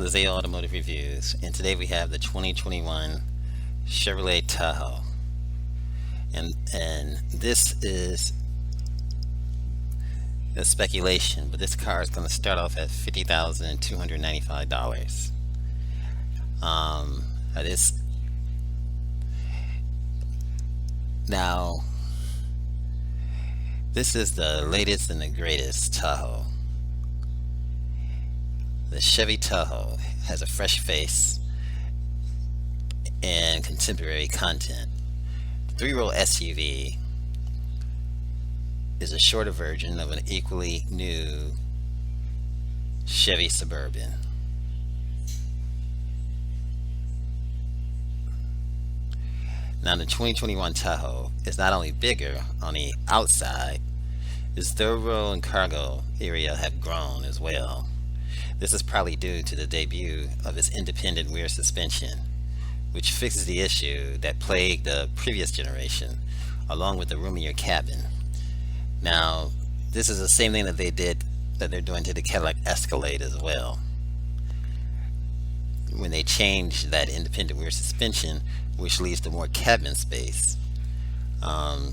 Jose Automotive Reviews, and today we have the 2021 Chevrolet Tahoe. And this is a speculation, but this car is going to start off at $50,295. It is now. This is the latest and the greatest Tahoe. The Chevy Tahoe has a fresh face and contemporary content. The three-row SUV is a shorter version of an equally new Chevy Suburban. Now, the 2021 Tahoe is not only bigger on the outside, its third row and cargo area have grown as well. This is probably due to the debut of its independent rear suspension, which fixes the issue that plagued the previous generation, along with the roomier cabin. Now, this is the same thing that they're doing to the Cadillac Escalade as well. When they changed that independent rear suspension, which leads to more cabin space for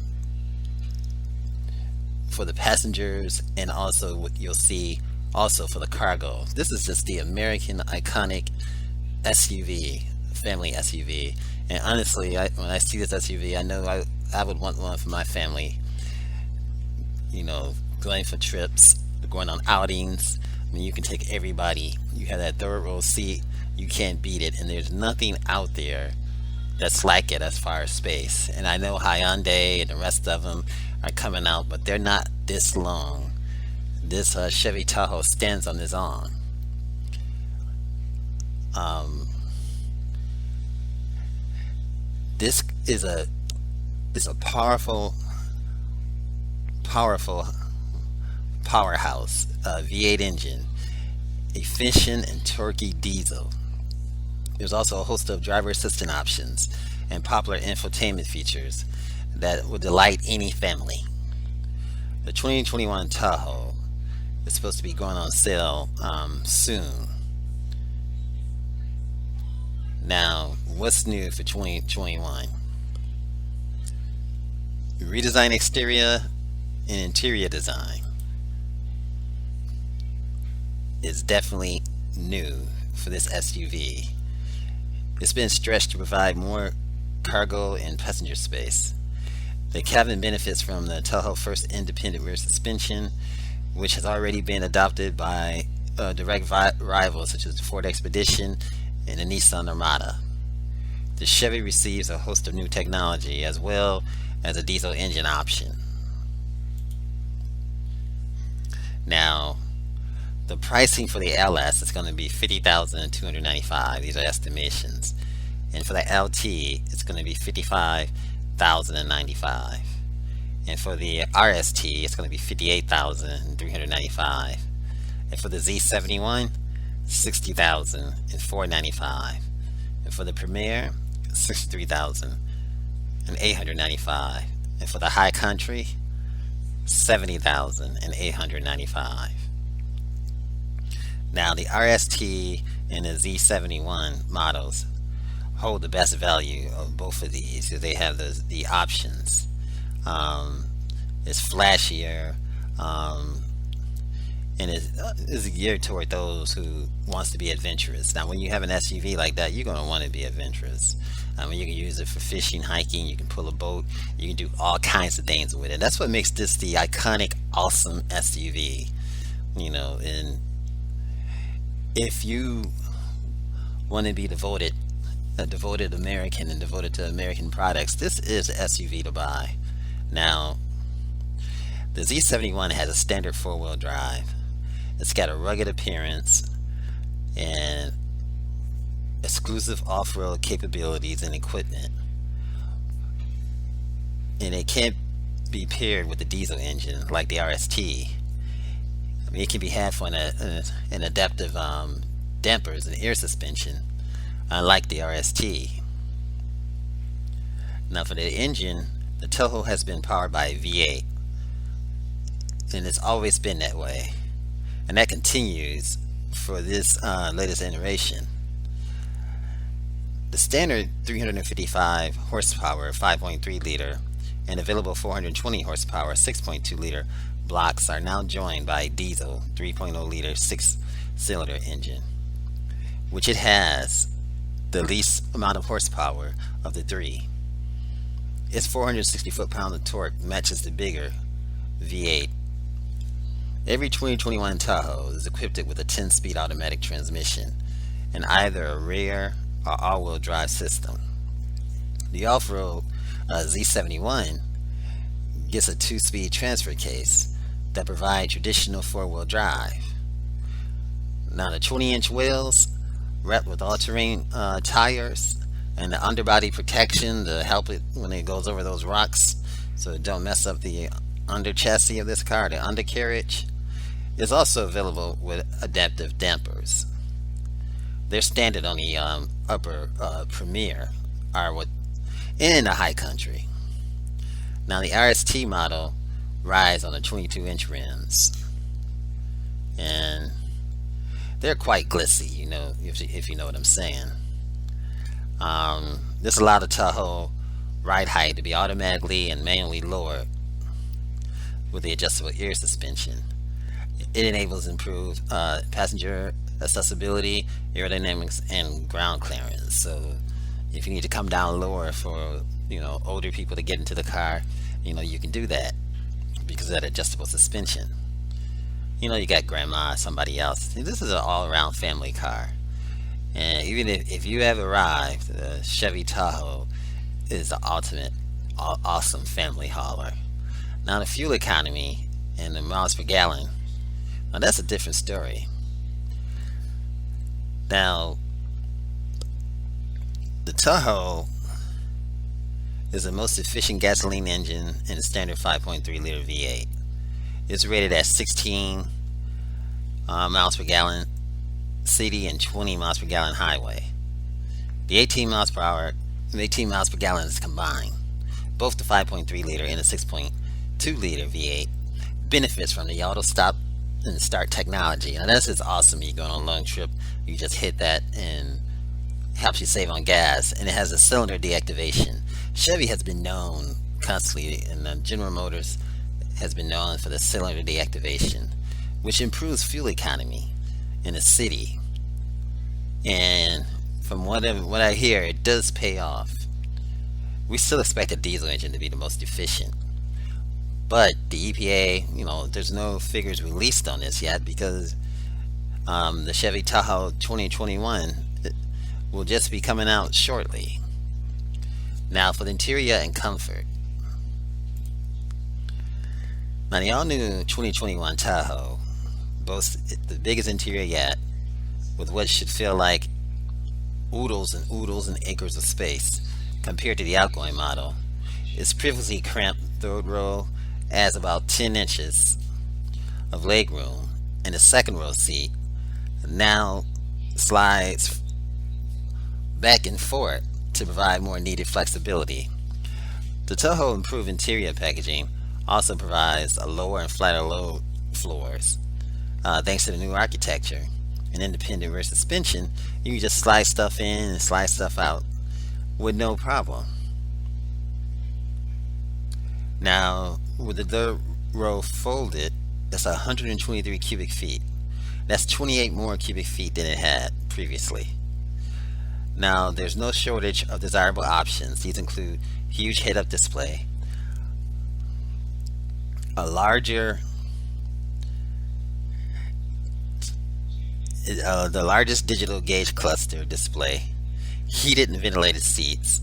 the passengers, and also what you'll see also for the cargo. This is just the American iconic SUV, family SUV. And honestly, when I see this SUV, I know I would want one for my family. Going for trips, going on outings. I mean, you can take everybody. You have that third row seat. You can't beat it, and there's nothing out there that's like it as far as space. And I know Hyundai and the rest of them are coming out, but they're not this long. This Chevy Tahoe stands on its own. This is a powerful powerhouse V8 engine, efficient and torquey diesel. There's also a host of driver assistant options and popular infotainment features that will delight any family. The 2021 Tahoe is supposed to be going on sale soon. Now, what's new for 2021? Redesigned exterior and interior design is definitely new for this SUV. It's been stretched to provide more cargo and passenger space. The cabin benefits from the Tahoe first independent rear suspension, which has already been adopted by direct rivals such as the Ford Expedition and the Nissan Armada. The Chevy receives a host of new technology as well as a diesel engine option. Now, the pricing for the LS is going to be $50,295. These are estimations. And for the LT, it's going to be $55,095. And for the RST, it's going to be $58,395. And for the Z71, $60,495. And for the Premier, $63,895. And for the High Country, $70,895. Now, the RST and the Z71 models hold the best value of both of these. So they have the options. It's flashier, and is geared toward those who wants to be adventurous. Now, when you have an SUV like that, you're going to want to be adventurous. I mean, you can use it for fishing, hiking. You can pull a boat. You can do all kinds of things with it. That's what makes this the iconic, awesome SUV. And if you want to be a devoted American and devoted to American products, this is an SUV to buy. Now, the Z71 has a standard four-wheel drive. It's got a rugged appearance and exclusive off-road capabilities and equipment. And it can't be paired with the diesel engine like the RST. I mean, it can be had for an adaptive dampers and air suspension, unlike the RST. Now, for the engine, the Tahoe has been powered by a V8, and it's always been that way, and that continues for this latest iteration. The standard 355 horsepower 5.3 liter and available 420 horsepower 6.2 liter blocks are now joined by a diesel 3.0 liter 6-cylinder engine, which it has the least amount of horsepower of the three. Its 460 foot-pound of torque matches the bigger V8. Every 2021 Tahoe is equipped with a 10-speed automatic transmission and either a rear or all-wheel drive system. The off-road Z71 gets a 2-speed transfer case that provides traditional 4-wheel drive. Now the 20-inch wheels, wrapped with all-terrain tires, and the underbody protection to help it when it goes over those rocks, so it don't mess up the under chassis of this car, the undercarriage, is also available with adaptive dampers. They're standard on the upper Premier are what in the high country. Now the RST model rides on the 22-inch rims, and they're quite glitzy, if you know what I'm saying. This allowed the Tahoe ride height to be automatically and manually lowered with the adjustable ear suspension. It enables improved passenger accessibility, aerodynamics, and ground clearance. So if you need to come down lower for older people to get into the car, you can do that because of that adjustable suspension. You got grandma, somebody else. This is an all-around family car. And even if you have arrived, the Chevy Tahoe is the ultimate awesome family hauler. Now the fuel economy and the miles per gallon, now that's a different story. Now the Tahoe is the most efficient gasoline engine in the standard 5.3 liter V8. It's rated at 16 miles per gallon city and 20 miles per gallon highway. The 18 miles per hour and 18 miles per gallon is combined. Both the 5.3 liter and the 6.2 liter V8 benefits from the auto stop and start technology. Now that's just awesome. You go on a long trip, you just hit that and helps you save on gas, and it has a cylinder deactivation. Chevy has been known constantly, and General Motors has been known for the cylinder deactivation, which improves fuel economy in a city. And from what I hear, it does pay off. We still expect a diesel engine to be the most efficient, but the EPA, there's no figures released on this yet because the Chevy Tahoe 2021 will just be coming out shortly. Now for the interior and comfort. Now the all-new 2021 Tahoe boasts the biggest interior yet, with what should feel like oodles and acres of space compared to the outgoing model. Its previously cramped third row adds about 10 inches of legroom, and the second row seat now slides back and forth to provide more needed flexibility. The Tahoe improved interior packaging also provides a lower and flatter load floors. Thanks to the new architecture and independent rear suspension, you can just slide stuff in and slide stuff out with no problem. Now, with the third row folded, that's 123 cubic feet. That's 28 more cubic feet than it had previously. Now, there's no shortage of desirable options. These include huge head-up display, a larger, the largest digital gauge cluster display, heated and ventilated seats,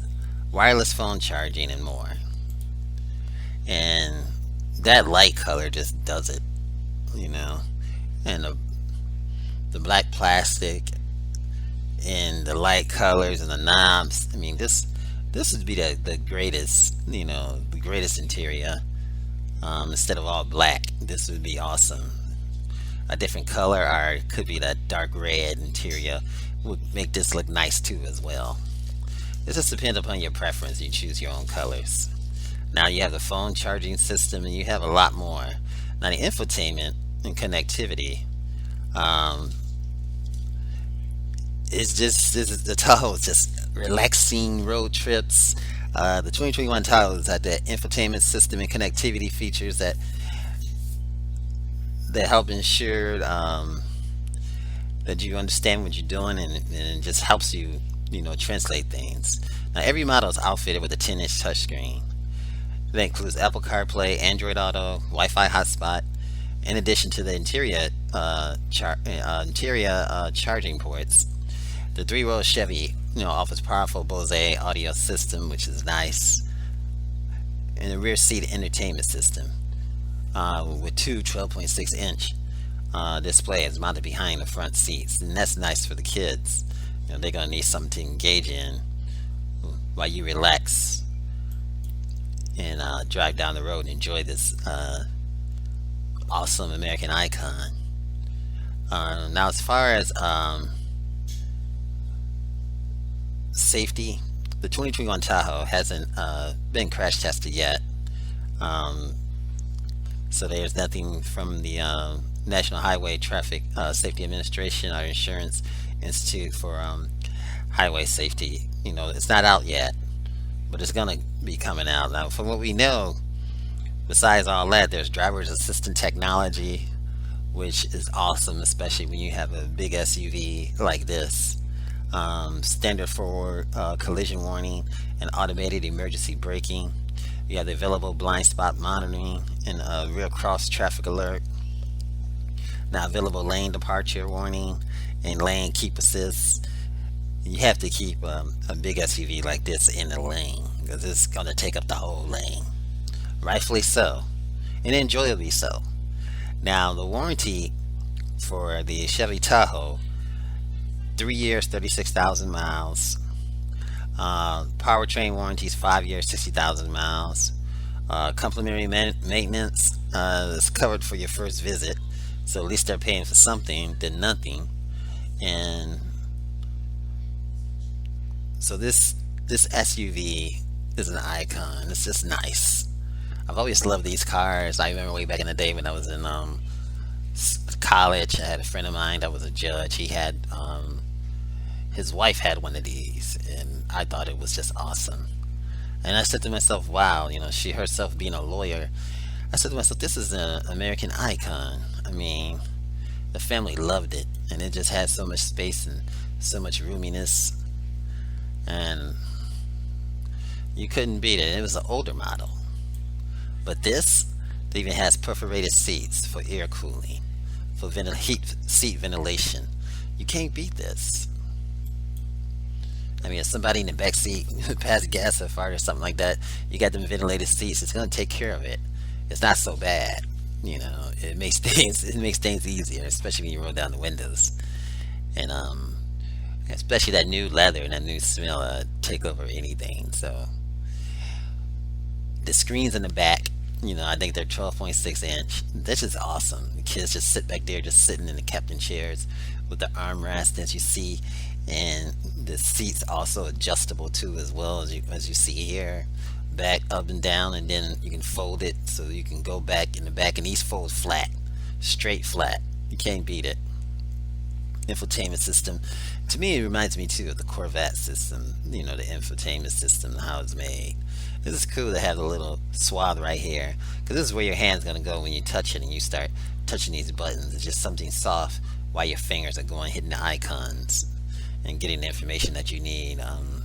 wireless phone charging, and more. And that light color just does it, and the black plastic and the light colors and the knobs. I mean, this would be the greatest, the greatest interior. Instead of all black, this would be awesome. A different color, or it could be that dark red interior, would make this look nice too as well. This just depends upon your preference. You choose your own colors. Now you have the phone charging system, and you have a lot more. Now the infotainment and connectivity It's just this is the Tahoe is just relaxing road trips. The 2021 Tahoe has had that infotainment system and connectivity features that help ensure that you understand what you're doing, and it just helps you, translate things. Now, every model is outfitted with a 10-inch touchscreen. That includes Apple CarPlay, Android Auto, Wi-Fi hotspot, in addition to the interior charging ports. The three-row Chevy, offers powerful Bose audio system, which is nice, and a rear seat entertainment system with two 12.6-inch displays mounted behind the front seats, and that's nice for the kids. They're gonna need something to engage in while you relax and drive down the road and enjoy this awesome American icon. Now, as far as safety, the 2021 Tahoe hasn't been crash tested yet. Um, so there's nothing from the National Highway Traffic Safety Administration or Insurance Institute for Highway Safety. It's not out yet, but it's gonna be coming out. Now, from what we know, besides all that, there's driver's assistant technology, which is awesome, especially when you have a big SUV like this. Standard for collision warning and automated emergency braking. You have the available blind spot monitoring and rear cross traffic alert. Now, available lane departure warning and lane keep assist. You have to keep a big SUV like this in the lane because it's going to take up the whole lane. Rightfully so, and enjoyably so. Now, the warranty for the Chevy Tahoe, 3 years, 36,000 miles. Powertrain warranties, 5 years, 60,000 miles. Complimentary maintenance is covered for your first visit, so at least they're paying for something than nothing. And so this SUV is an icon. It's just nice. I've always loved these cars. I remember way back in the day when I was in college. I had a friend of mine that was a judge. He had his wife had one of these, and I thought it was just awesome. And I said to myself, "Wow, she herself being a lawyer." I said to myself, "This is an American icon." I mean, the family loved it, and it just had so much space and so much roominess, and you couldn't beat it. It was an older model, but this it even has perforated seats for air cooling, for heat seat ventilation. You can't beat this. I mean, if somebody in the back seat passed gas or fart or something like that, you got them ventilated seats. It's gonna take care of it. It's not so bad. It makes things easier, especially when you roll down the windows, and especially that new leather and that new smell take over anything. So the screens in the back, I think they're 12.6-inch. This is awesome. The kids just sit back there, just sitting in the captain chairs with the armrest, as you see, and the seats also adjustable too, as well as you see here, back up and down, and then you can fold it so you can go back in the back, and these fold flat, straight flat. You can't beat it. Infotainment system, to me, it reminds me too of the Corvette system. The infotainment system, how it's made. This is cool to have a little swath right here, because this is where your hand's gonna go when you touch it and you start touching these buttons. It's just something soft while your fingers are going hitting the icons and getting the information that you need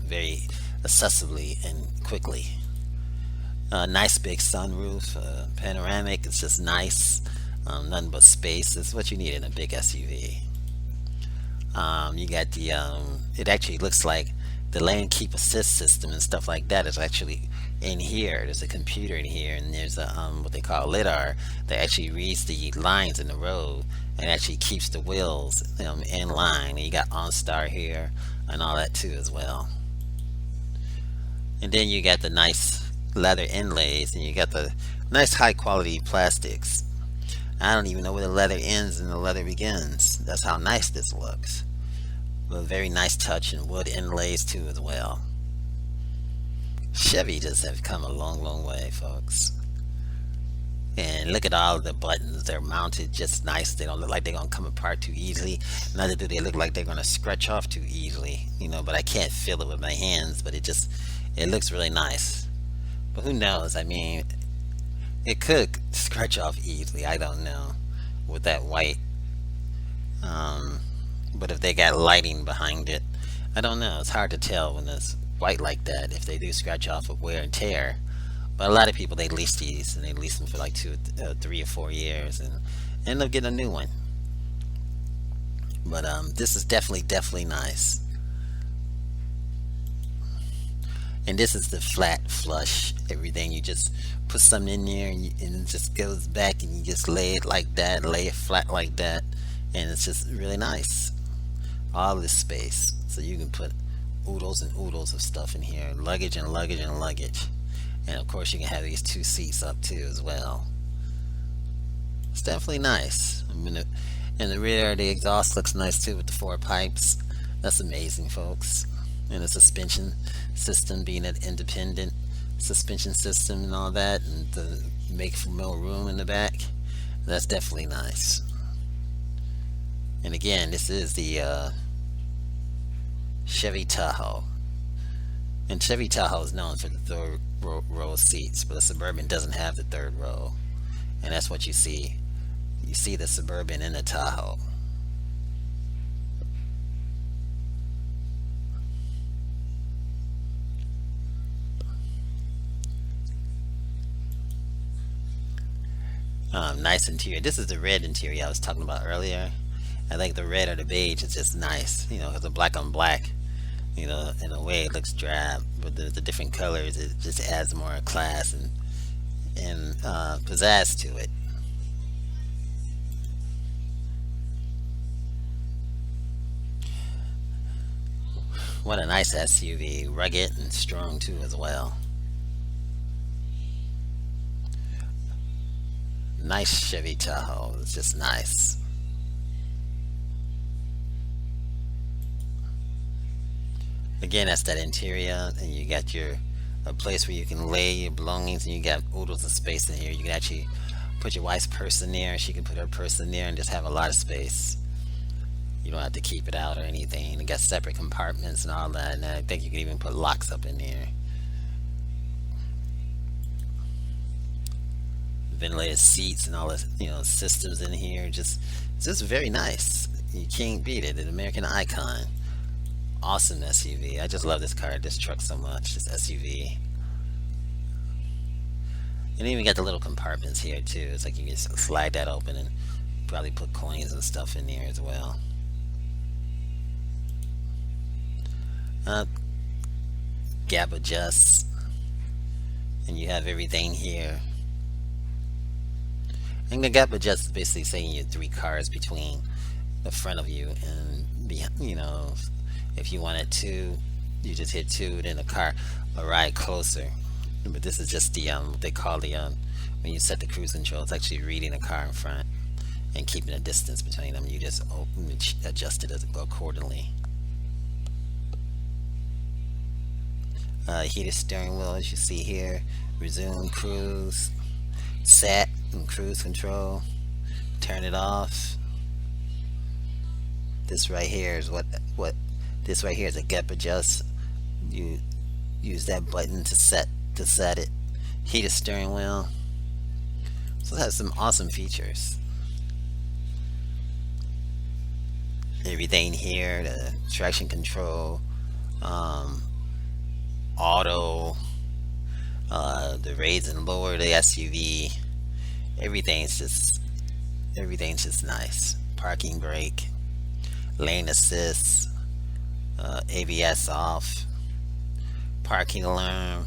very accessibly and quickly. Nice big sunroof, panoramic. It's just nice. Nothing but space. It's what you need in a big SUV. You got the. It actually looks like the lane keep assist system and stuff like that is actually in here. There's a computer in here, and there's a what they call lidar that actually reads the lines in the road and actually keeps the wheels in line. And you got OnStar here and all that too as well. And then you got the nice leather inlays, and you got the nice high quality plastics. I don't even know where the leather ends and the leather begins. That's how nice this looks. With a very nice touch and wood inlays too as well. Chevy just have come a long, long way, folks. And look at all the buttons. They're mounted just nice. They don't look like they're gonna come apart too easily. Neither do they look like they're gonna scratch off too easily. But I can't feel it with my hands. But it looks really nice. But who knows? I mean, it could scratch off easily. I don't know with that white. Um, but if they got lighting behind it, I don't know. It's hard to tell when it's white like that if they do scratch off with wear and tear. But a lot of people they lease these and they lease them for like 3 or 4 years and end up getting a new one. But this is definitely nice. And this is the flat flush everything. You just put something in there and it just goes back and you just lay it like that, lay it flat like that, and it's just really nice. All this space, so you can put oodles and oodles of stuff in here, luggage and luggage and luggage. And of course, you can have these two seats up too as well. It's definitely nice. I mean, in the rear, the exhaust looks nice too with the four pipes. That's amazing, folks. And the suspension system being an independent suspension system and all that, and to make for more room in the back. That's definitely nice. And again, this is the Chevy Tahoe. And Chevy Tahoe is known for the third row of seats, but the Suburban doesn't have the third row. And that's what you see. You see the Suburban in the Tahoe. Nice interior. This is the red interior I was talking about earlier. I think the red or the beige is just nice, because the black on black, in a way it looks drab, but the different colors, it just adds more class and pizzazz to it. What a nice SUV, rugged and strong too as well. Nice Chevy Tahoe. It's just nice. Again, that's that interior, and you got your a place where you can lay your belongings, and you got oodles of space in here. You can actually put your wife's purse in there, and she can put her purse in there, and just have a lot of space. You don't have to keep it out or anything. It got separate compartments and all that, and I think you can even put locks up in there. Ventilated seats and all the systems in here. Just very nice. You can't beat it. An American icon. Awesome SUV. I just love this truck so much. This SUV. And even got the little compartments here too. It's like you can slide that open and probably put coins and stuff in there as well. Uh, Gap adjusts, and you have everything here. And the gap adjust is basically saying you have three cars between the front of you and if you wanted two, you just hit two, then the car will ride closer. But this is just the what they call the when you set the cruise control, it's actually reading the car in front and keeping a distance between them. You just adjust it as it go accordingly. Heated steering wheel, as you see here. Resume cruise, set and cruise control. Turn it off. This right here is what this right here is a gap adjust. You use that button to set it. Heated steering wheel. So it has some awesome features. Everything here, the traction control, um, auto, the raise and lower the SUV. Everything's just everything's just nice. Parking brake, lane assist, ABS off, parking alarm.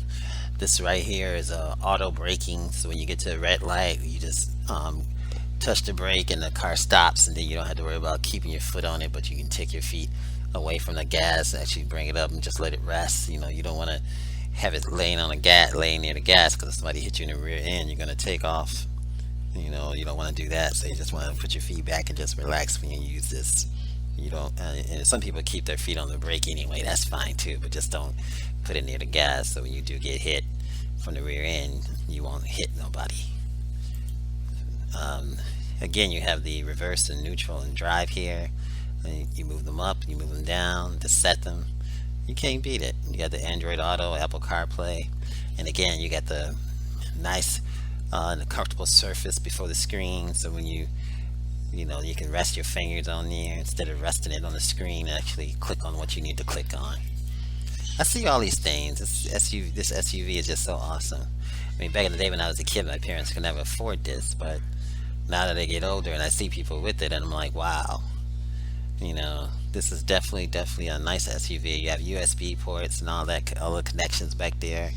This right here is auto braking. So when you get to a red light, you just touch the brake and the car stops, and then you don't have to worry about keeping your foot on it, but you can take your feet away from the gas, actually bring it up and just let it rest. You don't want to have it laying near the gas, because if somebody hit you in the rear end, you're going to take off. You don't want to do that, so you just want to put your feet back and just relax when you use this. You don't and some people keep their feet on the brake anyway. That's fine too, but just don't put it near the gas, so when you do get hit from the rear end, you won't hit nobody. Um, Again, you have the reverse and neutral and drive here. And you move them up, you move them down to set them. You can't beat it. You got the Android Auto, Apple CarPlay, and again, you got the nice and a comfortable surface before the screen. So when you can rest your fingers on there instead of resting it on the screen and actually click on what you need to click on. I see all these things. This SUV is just so awesome. I mean, back in the day when I was a kid, my parents could never afford this, but now that I get older and I see people with it, and I'm like, wow, this is definitely a nice SUV. You have USB ports and all the connections back there.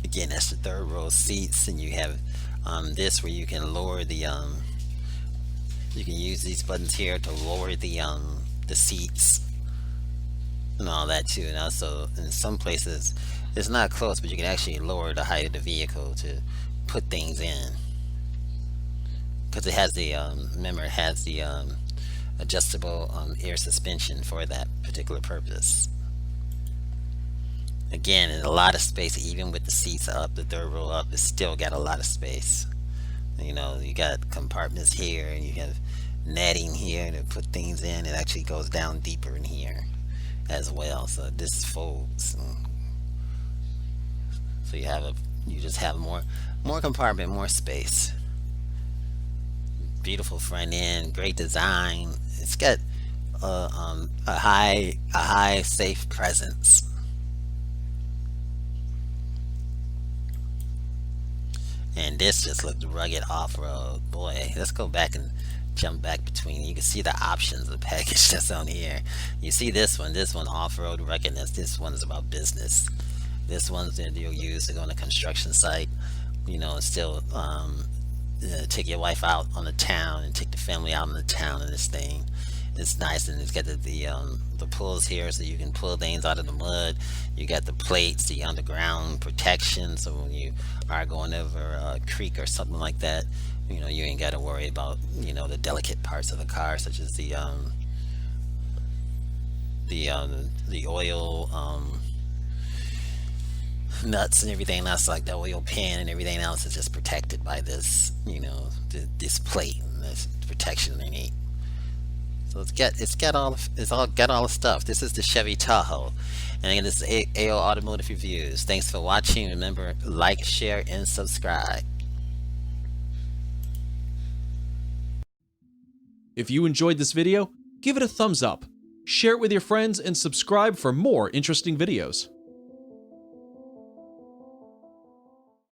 Again, that's the third row seats, and you have this where you can lower you can use these buttons here to lower the seats and all that too. And also, in some places, it's not close, but you can actually lower the height of the vehicle to put things in because it has remember, it has the adjustable air suspension for that particular purpose. Again, and a lot of space, even with the seats up, the third row up, it's still got a lot of space. You got compartments here, and you have netting here to put things in. It actually goes down deeper in here as well. So this folds. So you just have more compartment, more space. Beautiful front end, great design. It's got a high safe presence. And this just looked rugged off road. Boy, let's go back and jump back between. You can see the options of the package that's on here. You see this one off road ruggedness. This one is about business. This one's that you'll use to go on a construction site, and still take your wife out on the town and take the family out on the town in this thing. It's nice, and it's got the pulls here so you can pull things out of the mud. You got the plates, the underground protection, so when you are going over a creek or something like that, you ain't got to worry about the delicate parts of the car, such as the oil nuts and everything else, like the oil pan and everything else is just protected by this plate and this protection they need. So it's all got all the stuff. This is the Chevy Tahoe, and again, this is AO Automotive Reviews. Thanks for watching. Remember, like, share, and subscribe. If you enjoyed this video, give it a thumbs up, share it with your friends, and subscribe for more interesting videos.